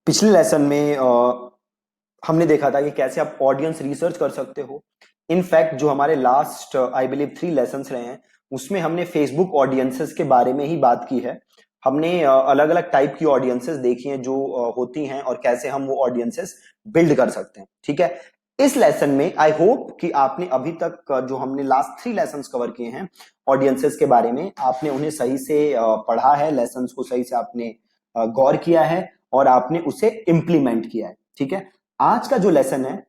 पिछले लेसन में हमने देखा था कि कैसे आप ऑडियंस रिसर्च कर सकते हो। इनफैक्ट जो हमारे लास्ट आई बिलीव 3 लेसन्स रहे हैं उसमें हमने फेसबुक ऑडियंसेस के बारे में ही बात की है। हमने अलग अलग टाइप की ऑडियंसेस देखी हैं जो होती हैं और कैसे हम वो ऑडियंसेस बिल्ड कर सकते हैं। ठीक है, इस लेसन में आई होप कि आपने अभी तक जो हमने लास्ट 3 लेसन्स कवर किए हैं ऑडियंसेस के बारे में, आपने उन्हें सही से पढ़ा है, लेसन्स को सही से आपने गौर किया है और आपने उसे इंप्लीमेंट किया है। ठीक है, आज का जो लेसन है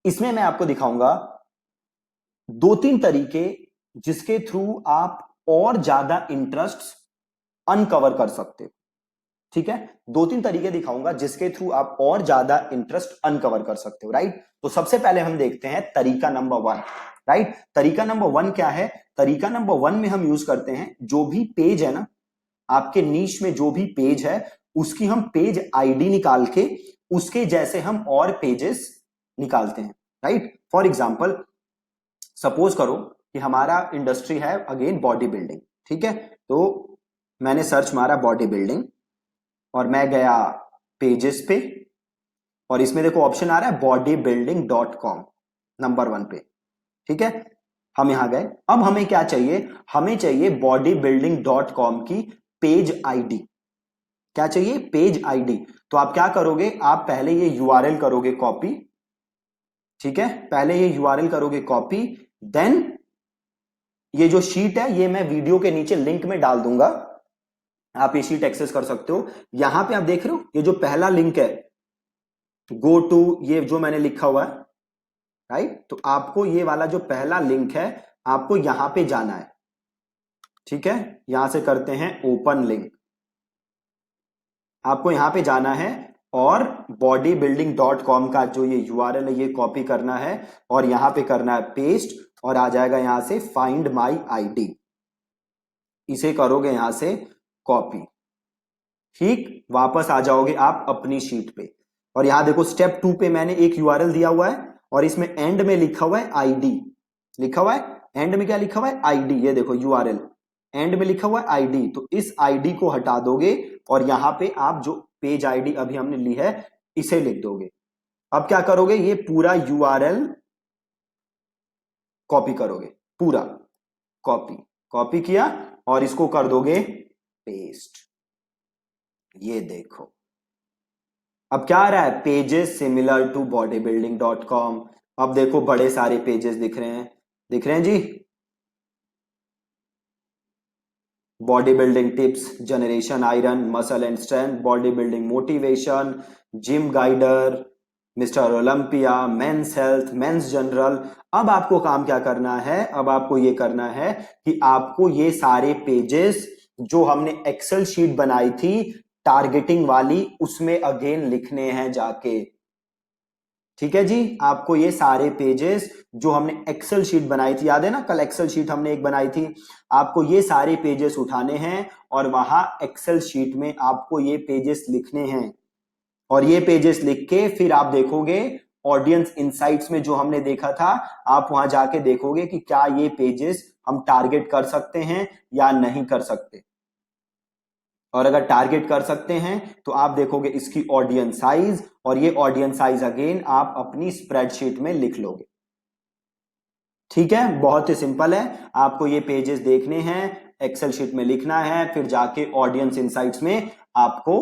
इसमें मैं आपको दिखाऊंगा 2-3 तरीके जिसके थ्रू आप और ज्यादा इंटरेस्ट अनकवर कर सकते हो। ठीक है, 2-3 तरीके दिखाऊंगा जिसके थ्रू आप और ज्यादा इंटरेस्ट अनकवर कर सकते हो। राइट, तो सबसे पहले हम देखते हैं तरीका नंबर 1। राइट, तरीका नंबर 1 क्या है? तरीका नंबर 1 में हम यूज करते हैं जो भी पेज है ना, आपके नीश में जो भी पेज है उसकी हम पेज आईडी निकाल के उसके जैसे हम और पेजेस निकालते हैं। राइट, फॉर एग्जाम्पल सपोज करो कि हमारा इंडस्ट्री है अगेन बॉडी बिल्डिंग। ठीक है, तो मैंने सर्च मारा बॉडी बिल्डिंग और मैं गया पेजेस पे और इसमें देखो ऑप्शन आ रहा है bodybuilding.com नंबर 1 पे। ठीक है, हम यहां गए। अब हमें क्या चाहिए? हमें चाहिए bodybuilding.com की पेज आईडी। क्या चाहिए? Page ID. तो आप क्या करोगे? आप पहले ये यूआरएल करोगे कॉपी। ठीक है, पहले ये यूआरएल करोगे कॉपी, देन ये जो शीट है ये मैं वीडियो के नीचे लिंक में डाल दूंगा, आप ये शीट एक्सेस कर सकते हो। यहां पे आप देख रहे हो ये जो पहला लिंक है गो टू, ये जो मैंने लिखा हुआ है। राइट, तो आपको ये वाला जो पहला लिंक है आपको यहां पे जाना है। ठीक है, यहां से करते हैं ओपन लिंक, आपको यहां पे जाना है और bodybuilding.com का जो ये यूआरएल है ये कॉपी करना है और यहां पे करना है पेस्ट और आ जाएगा यहां से फाइंड माई आईडी, इसे करोगे यहां से कॉपी। ठीक, वापस आ जाओगे आप अपनी शीट पे और यहां देखो स्टेप 2 पे मैंने एक यूआरएल दिया हुआ है और इसमें एंड में लिखा हुआ है आईडी। लिखा हुआ है एंड में, क्या लिखा हुआ है? आईडी। ये देखो यूआरएल एंड में लिखा हुआ है आईडी, तो इस आईडी को हटा दोगे और यहां पे आप जो पेज आईडी अभी हमने ली है इसे लिख दोगे। अब क्या करोगे? ये पूरा यूआरएल कॉपी करोगे, पूरा कॉपी। कॉपी किया और इसको कर दोगे पेस्ट। ये देखो अब क्या आ रहा है? Pages similar to bodybuilding.com। अब देखो बड़े सारे पेजेस दिख रहे हैं, दिख रहे हैं जी। Body building tips, generation iron, muscle and strength, body building motivation, gym guider, mister Olympia, men's health, men's general. अब आपको काम क्या करना है? अब आपको ये करना है कि आपको ये सारे पेजेस जो हमने एक्सेल शीट बनाई थी टारगेटिंग वाली उसमें अगेन लिखने हैं जाके। ठीक है जी, आपको ये सारे पेजेस जो हमने एक्सेल शीट बनाई थी, याद है ना कल एक्सेल शीट हमने एक बनाई थी, आपको ये सारे पेजेस उठाने हैं और वहां एक्सेल शीट में आपको ये पेजेस लिखने हैं और ये पेजेस लिख के फिर आप देखोगे ऑडियंस इनसाइट्स में जो हमने देखा था, आप वहां जाके देखोगे कि क्या ये पेजेस हम टारगेट कर सकते हैं या नहीं कर सकते। और अगर टारगेट कर सकते हैं तो आप देखोगे इसकी ऑडियंस साइज और ये ऑडियंस साइज अगेन आप अपनी स्प्रेडशीट में लिख लोगे। ठीक है, बहुत ही सिंपल है। आपको ये पेजेस देखने हैं, एक्सेल शीट में लिखना है, फिर जाके ऑडियंस इनसाइट्स में आपको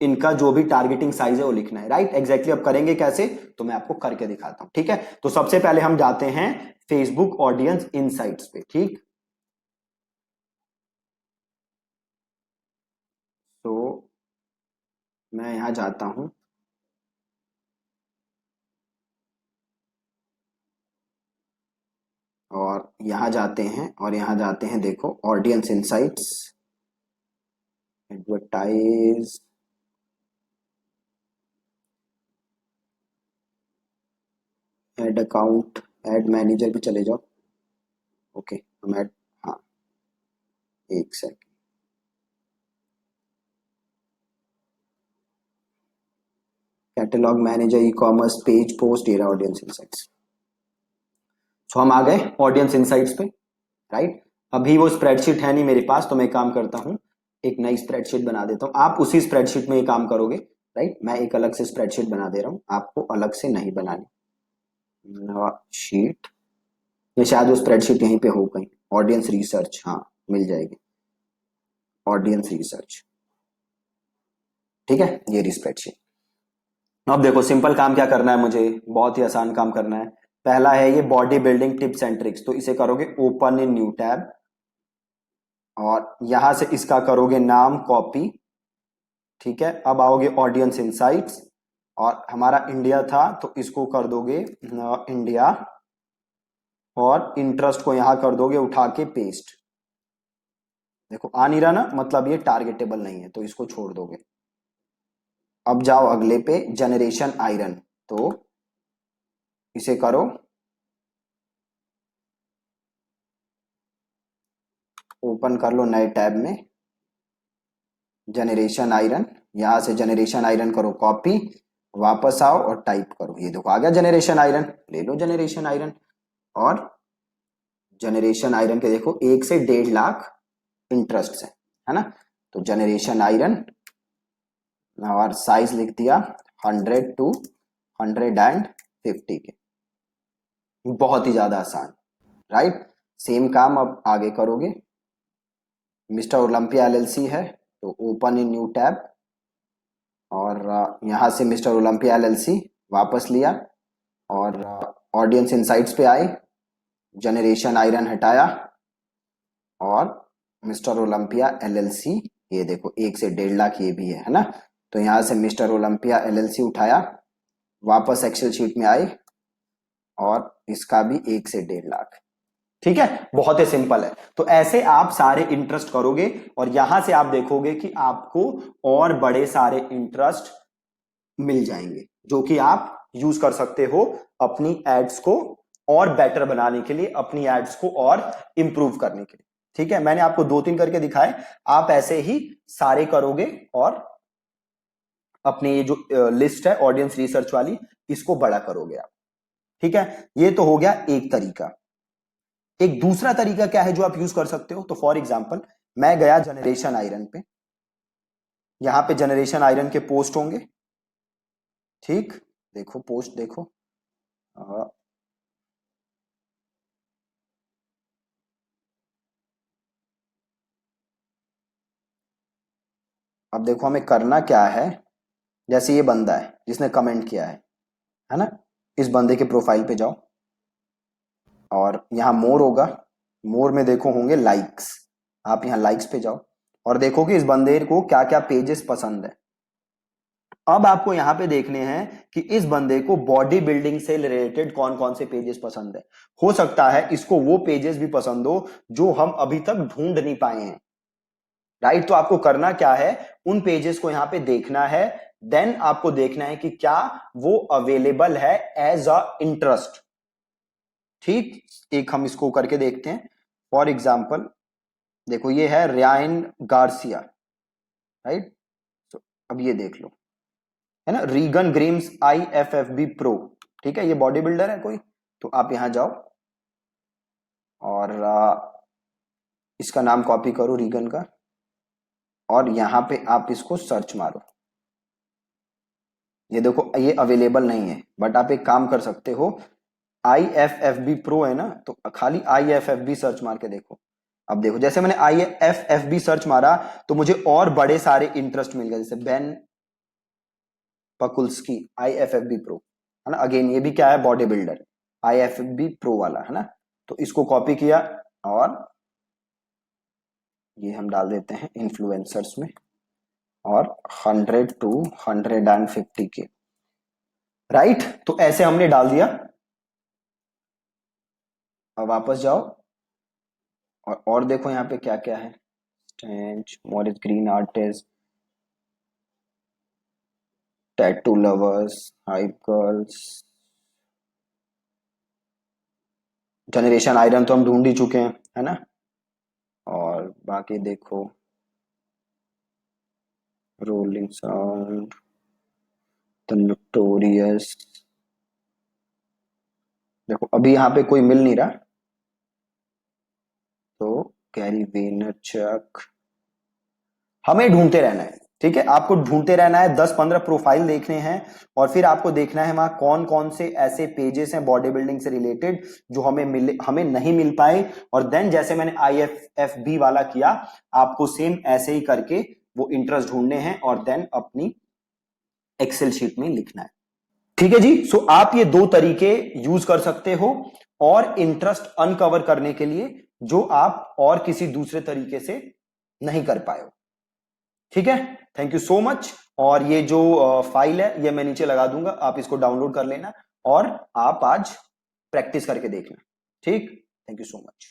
इनका जो भी टारगेटिंग साइज है वो लिखना है। Right, exactly. अब करेंगे कैसे तो मैं आपको करके दिखाता हूं। ठीक है, तो सबसे पहले हम जाते हैं फेसबुक ऑडियंस इनसाइट्स पे। ठीक, तो मैं यहां जाता हूं और यहां जाते हैं और यहां जाते हैं, देखो audience insights, advertise, ad account, add manager पे चले जाओ। ओके, हम एड, हाँ एक second, catalogue manager, e commerce, page post, era, audience insights. तो हम आ गए ऑडियंस इनसाइट्स पे। राइट, अभी वो स्प्रेडशीट है नहीं मेरे पास, तो मैं काम करता हूं एक नई स्प्रेडशीट बना देता हूँ, आप उसी स्प्रेडशीट में ये काम करोगे, राइट। मैं एक अलग से स्प्रेडशीट बना दे रहा हूँ, आपको अलग से नहीं बनानी। शीट, ये शायद वो स्प्रेडशीट यहीं पे हो कहीं, ऑडियंस रिसर्च, हाँ मिल जाएगी, ऑडियंस रिसर्च, ठीक है, ये रही स्प्रेडशीट। अब देखो सिंपल काम क्या करना है मुझे, बहुत ही आसान काम करना है। पहला है ये body building tips and tricks, तो इसे करोगे ओपन इन न्यू टैब, और यहां से इसका करोगे नाम कॉपी, ठीक है। अब आओगे ऑडियंस इनसाइट्स, और हमारा इंडिया था तो इसको कर दोगे इंडिया, और इंटरेस्ट को यहां कर दोगे उठा के पेस्ट। देखो आ नहीं रहा ना, मतलब ये टारगेटेबल नहीं है, तो इसको छोड़ दोगे। अब जाओ अगले पे, जनरेशन आयरन, तो इसे करो ओपन कर लो नए टैब में, जनरेशन आयरन, यहां से जनरेशन आयरन करो कॉपी, वापस आओ और टाइप करो, ये देखो आ गया जनरेशन आयरन, ले लो जनरेशन आयरन। और जनरेशन आयरन के देखो 1 से 1.5 लाख इंटरेस्ट है ना। तो जनरेशन आयरन, और साइज लिख दिया 100 to 150 के, बहुत ही ज्यादा आसान, राइट। सेम काम अब आगे करोगे, मिस्टर ओलंपिया एलएलसी है तो ओपन इन न्यू टैब, और यहां से मिस्टर ओलंपिया एलएलसी वापस लिया, और ऑडियंस इनसाइट्स पे आए, जनरेशन आयरन हटाया, और मिस्टर ओलंपिया एलएलसी, ये देखो 1 से 1.5 लाख ये भी है ना। तो यहां से मिस्टर ओलंपिया एलएलसी उठाया, वापस एक्सेल शीट में आए, और इसका भी 1 से 1.5 लाख, ठीक है। बहुत ही सिंपल है। तो ऐसे आप सारे इंटरेस्ट करोगे, और यहां से आप देखोगे कि आपको और बड़े सारे इंटरेस्ट मिल जाएंगे, जो कि आप यूज कर सकते हो अपनी एड्स को और बेटर बनाने के लिए, अपनी एड्स को और इंप्रूव करने के लिए, ठीक है। मैंने आपको 2-3 करके दिखाए, आप ऐसे ही सारे करोगे, और अपनी ये जो लिस्ट है ऑडियंस रिसर्च वाली, इसको बड़ा करोगे आप, ठीक है। ये तो हो गया एक तरीका। एक दूसरा तरीका क्या है जो आप यूज कर सकते हो, तो फॉर एग्जाम्पल मैं गया जनरेशन आयरन पे, यहां पे जनरेशन आयरन के पोस्ट होंगे, ठीक। देखो पोस्ट देखो, अ, अब देखो हमें करना क्या है। जैसे ये बंदा है जिसने कमेंट किया है ना, इस बंदे के प्रोफाइल पे जाओ, और यहाँ मोर होगा, मोर में देखो होंगे लाइक्स, आप यहाँ लाइक्स पे जाओ, और देखो कि इस बंदे को क्या क्या पेजेस पसंद है। अब आपको यहाँ पे देखने हैं कि इस बंदे को बॉडी बिल्डिंग से रिलेटेड कौन कौन से पेजेस पसंद है। हो सकता है इसको वो पेजेस भी पसंद हो जो हम अभी तक ढूंढ नहीं पाए हैं, राइट। तो आपको करना क्या है, उन पेजेस को यहाँ पे देखना है, देन आपको देखना है कि क्या वो अवेलेबल है एज अ इंटरेस्ट, ठीक। एक हम इसको करके देखते हैं, फॉर एग्जाम्पल देखो ये है रियान गार्सिया, राइट। तो अब ये देख लो, है ना, रीगन ग्रिम्स IFFB प्रो, ठीक है, ये बॉडी बिल्डर है कोई। तो आप यहां जाओ, और इसका नाम कॉपी करो रीगन का, और यहां पे आप इसको सर्च मारो, ये देखो ये अवेलेबल नहीं है, बट आप एक काम कर सकते हो, IFFB प्रो है ना, तो खाली IFFB सर्च मार के देखो। अब देखो जैसे मैंने IFFB सर्च मारा, तो मुझे और बड़े सारे इंटरेस्ट मिल गए, जैसे बेन पकुल्स्की IFFB प्रो, है ना। अगेन ये भी क्या है, बॉडी बिल्डर, IFFB प्रो वाला, है ना। तो इसको कॉपी किया, और ये हम डाल देते हैं इन्फ्लुएंसर्स में, और 100 to 150 के, राइट। तो ऐसे हमने डाल दिया। अब वापस जाओ, और देखो यहाँ पे क्या क्या है, stand Morris green artist, tattoo lovers, hype girls, generation iron तो हम ढूंढ ही चुके हैं, है ना। और बाकी देखो रोलिंग साउंड, द नोटोरियस, देखो अभी यहाँ पे कोई मिल नहीं रहा, तो कैरी वेनरचक, हमें ढूंढते रहना है, ठीक है, आपको ढूंढते रहना है, 10-15 प्रोफाइल देखने हैं और फिर आपको देखना है वहां कौन कौन से ऐसे पेजेस हैं बॉडी बिल्डिंग से रिलेटेड जो हमें नहीं मिल पाए, और देन जैसे मैंने IFFB वाला किया, आपको सेम ऐसे ही करके वो इंटरेस्ट ढूंढने हैं और देन अपनी एक्सेल शीट में लिखना है। ठीक है जी, सो आप ये दो तरीके यूज कर सकते हो और इंटरेस्ट अनकवर करने के लिए जो आप और किसी दूसरे तरीके से नहीं कर पाए हो। ठीक है, थैंक यू सो मच। और ये जो फाइल है ये मैं नीचे लगा दूंगा, आप इसको डाउनलोड कर लेना और आप आज प्रैक्टिस करके देखना। ठीक, थैंक यू सो मच।